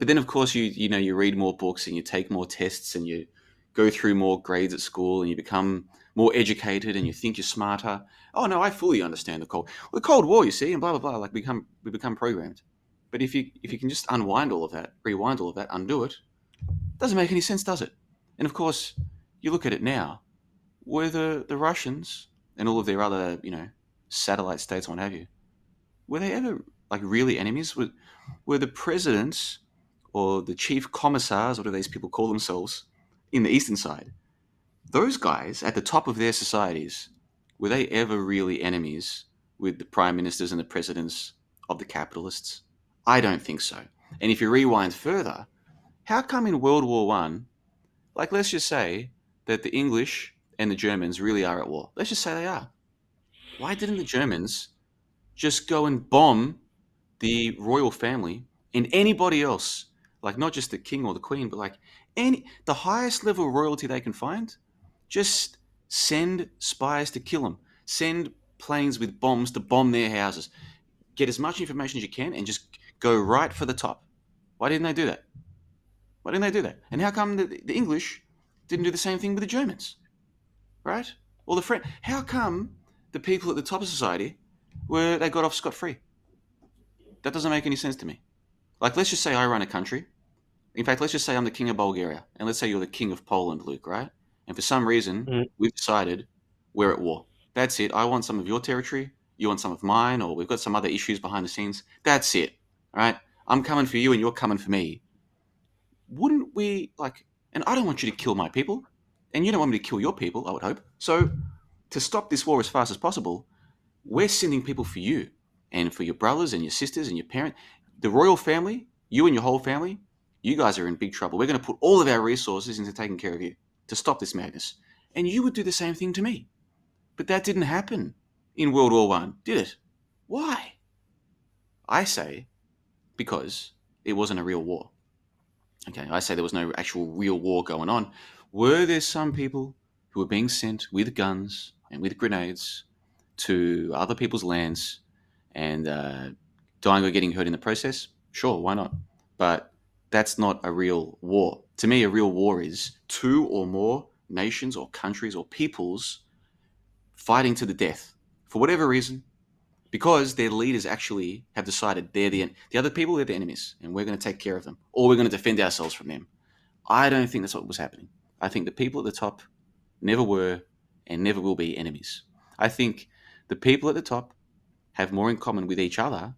But then, of course, you read more books and you take more tests and you go through more grades at school and you become more educated and you think you're smarter. Oh no, I fully understand the Cold War, you see, and blah blah blah. Like we become programmed. But if you can just unwind all of that, rewind all of that, undo it, doesn't make any sense, does it? And of course, you look at it now. Were the Russians and all of their other satellite states, and what have you, were they ever like really enemies? Were the presidents or the chief commissars, what do these people call themselves, in the eastern side? Those guys at the top of their societies, were they ever really enemies with the prime ministers and the presidents of the capitalists? I don't think so. And if you rewind further, how come in World War One, like let's just say that the English and the Germans really are at war. Let's just say they are. Why didn't the Germans just go and bomb the royal family and anybody else, like not just the king or the queen, but like the highest level of royalty they can find? Just send spies to kill them. Send planes with bombs to bomb their houses. Get as much information as you can and just go right for the top. Why didn't they do that? Why didn't they do that? And how come the English didn't do the same thing with the Germans? Right? Or the French? How come the people at the top of society they got off scot-free? That doesn't make any sense to me. Like, let's just say I run a country. In fact, let's just say I'm the king of Bulgaria. And let's say you're the king of Poland, Luke, right? And for some reason, we've decided we're at war. That's it. I want some of your territory. You want some of mine. Or we've got some other issues behind the scenes. That's it. All right? I'm coming for you and you're coming for me. Wouldn't we, and I don't want you to kill my people. And you don't want me to kill your people, I would hope. So to stop this war as fast as possible, we're sending people for you and for your brothers and your sisters and your parents. The royal family, you and your whole family, you guys are in big trouble. We're going to put all of our resources into taking care of you to stop this madness. And you would do the same thing to me. But that didn't happen in World War One, did it? Why? I say because it wasn't a real war. Okay, I say there was no actual real war going on. Were there some people who were being sent with guns and with grenades to other people's lands and dying or getting hurt in the process? Sure, why not? But that's not a real war. To me, a real war is two or more nations or countries or peoples fighting to the death for whatever reason, because their leaders actually have decided the other people are the enemies and we're going to take care of them, or we're going to defend ourselves from them. I don't think that's what was happening. I think the people at the top never were and never will be enemies. I think the people at the top have more in common with each other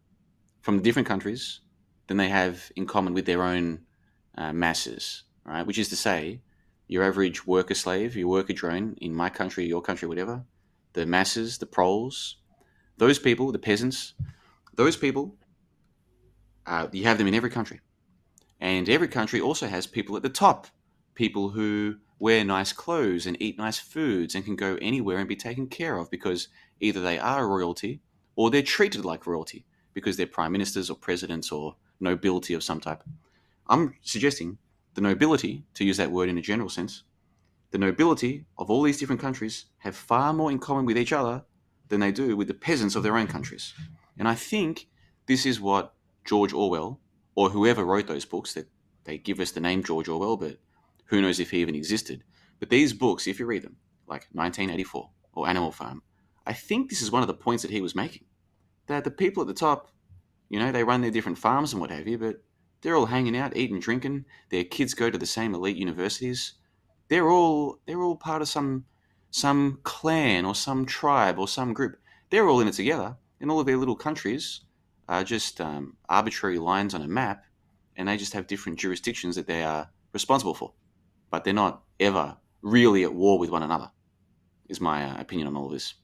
from different countries than they have in common with their own masses, right? Which is to say, your average worker slave, your worker drone in my country, your country, whatever, the masses, the proles, those people, the peasants, those people, you have them in every country. And every country also has people at the top, people who wear nice clothes and eat nice foods and can go anywhere and be taken care of because either they are royalty or they're treated like royalty because they're prime ministers or presidents or nobility of some type. I'm suggesting the nobility, to use that word in a general sense, the nobility of all these different countries have far more in common with each other than they do with the peasants of their own countries. And I think this is what George Orwell, or whoever wrote those books, that they give us the name George Orwell, but who knows if he even existed. But these books, if you read them, like 1984 or Animal Farm, I think this is one of the points that he was making. That the people at the top, they run their different farms and what have you, but they're all hanging out, eating, drinking. Their kids go to the same elite universities. They're all part of some clan or some tribe or some group. They're all in it together, and all of their little countries are just arbitrary lines on a map, and they just have different jurisdictions that they are responsible for. But they're not ever really at war with one another, is my opinion on all of this.